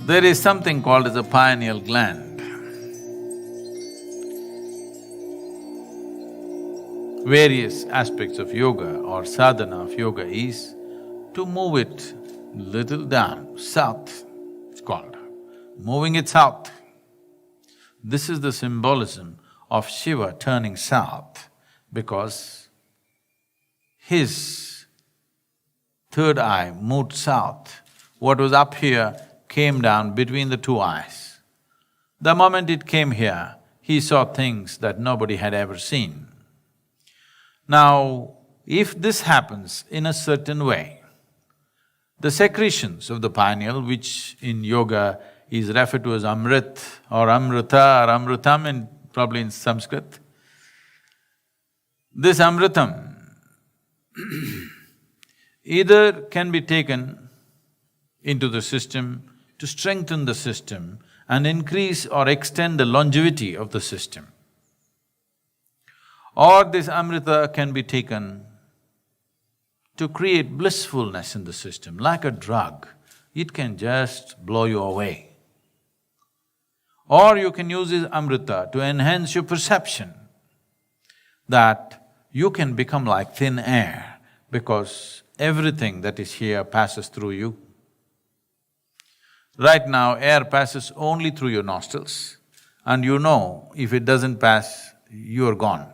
There is something called as a pineal gland. Various aspects of yoga or sadhana of yoga is to move it little down, south, it's called, moving it south. This is the symbolism of Shiva turning south because his third eye moved south. What was up here came down between the two eyes. The moment it came here, he saw things that nobody had ever seen. Now, if this happens in a certain way, the secretions of the pineal, which in yoga is referred to as amrit or amrita or amrutam probably in Sanskrit, this amritam either can be taken into the system to strengthen the system and increase or extend the longevity of the system. Or this amrita can be taken to create blissfulness in the system, like a drug. It can just blow you away. Or you can use this amrita to enhance your perception that you can become like thin air because everything that is here passes through you. Right now, air passes only through your nostrils and you know if it doesn't pass, you're gone.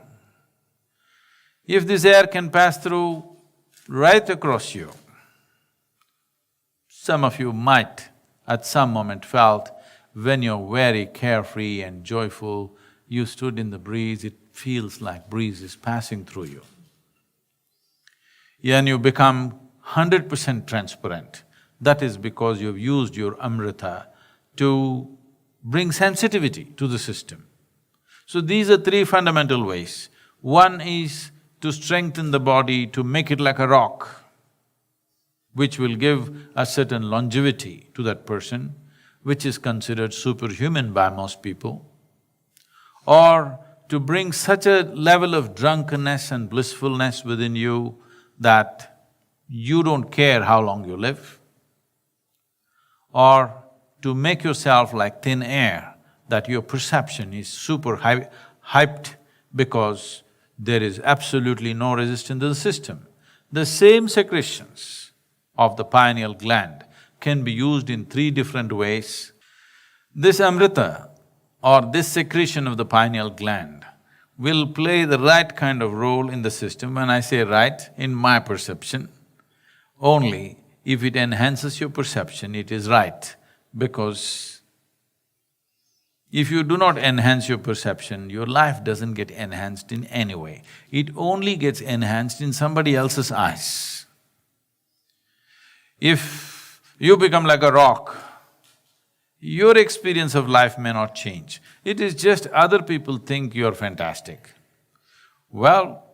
If this air can pass through right across you, some of you might at some moment felt when you're very carefree and joyful, you stood in the breeze, it feels like breeze is passing through you. And you become 100% transparent. That is because you've used your amrita to bring sensitivity to the system. So these are three fundamental ways. One is to strengthen the body, to make it like a rock, which will give a certain longevity to that person, which is considered superhuman by most people, or to bring such a level of drunkenness and blissfulness within you that you don't care how long you live, or to make yourself like thin air, that your perception is super hyped because there is absolutely no resistance to the system. The same secretions of the pineal gland can be used in three different ways. This amrita or this secretion of the pineal gland will play the right kind of role in the system. When I say right, in my perception, only if it enhances your perception, it is right, because if you do not enhance your perception, your life doesn't get enhanced in any way. It only gets enhanced in somebody else's eyes. If you become like a rock, your experience of life may not change. It is just other people think you're fantastic. Well,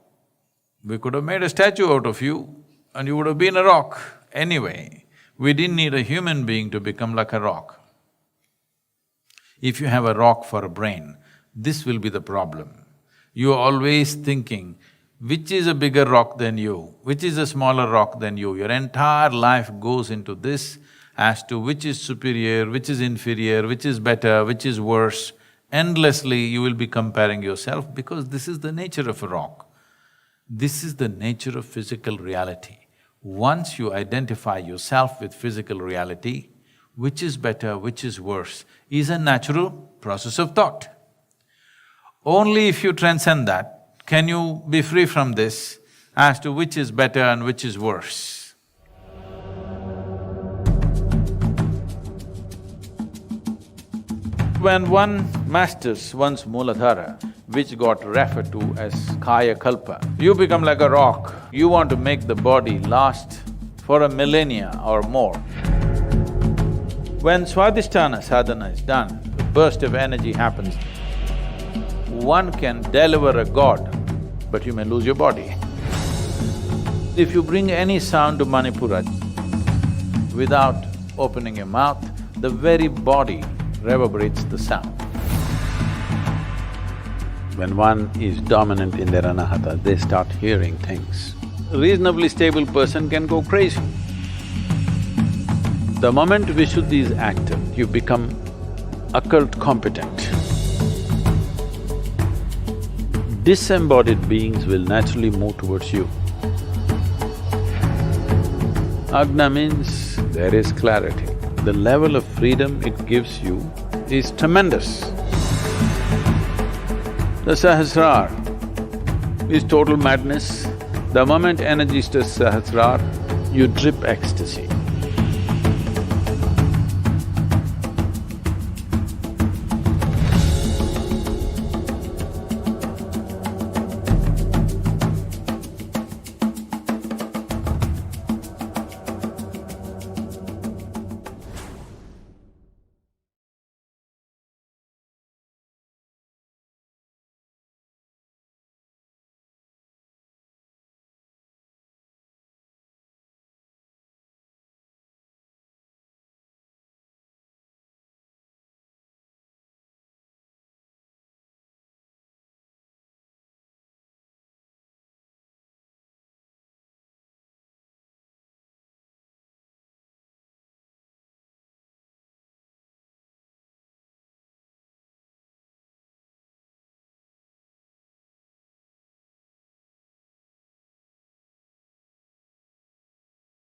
we could have made a statue out of you and you would have been a rock. Anyway, we didn't need a human being to become like a rock. If you have a rock for a brain, this will be the problem. You're always thinking, which is a bigger rock than you, which is a smaller rock than you. Your entire life goes into this as to which is superior, which is inferior, which is better, which is worse. Endlessly you will be comparing yourself because this is the nature of a rock. This is the nature of physical reality. Once you identify yourself with physical reality, which is better, which is worse, is a natural process of thought. Only if you transcend that, can you be free from this as to which is better and which is worse. When one masters one's Mooladhara, which got referred to as Kaya Kalpa, you become like a rock. You want to make the body last for a millennia or more. When Swadhisthana sadhana is done, a burst of energy happens. One can deliver a god, but you may lose your body. If you bring any sound to Manipura without opening your mouth, the very body reverberates the sound. When one is dominant in their anahata, they start hearing things. A reasonably stable person can go crazy. The moment Vishuddhi is active, you become occult competent. Disembodied beings will naturally move towards you. Agna means there is clarity. The level of freedom it gives you is tremendous. The Sahasrar is total madness. The moment energy touches Sahasrar, you drip ecstasy.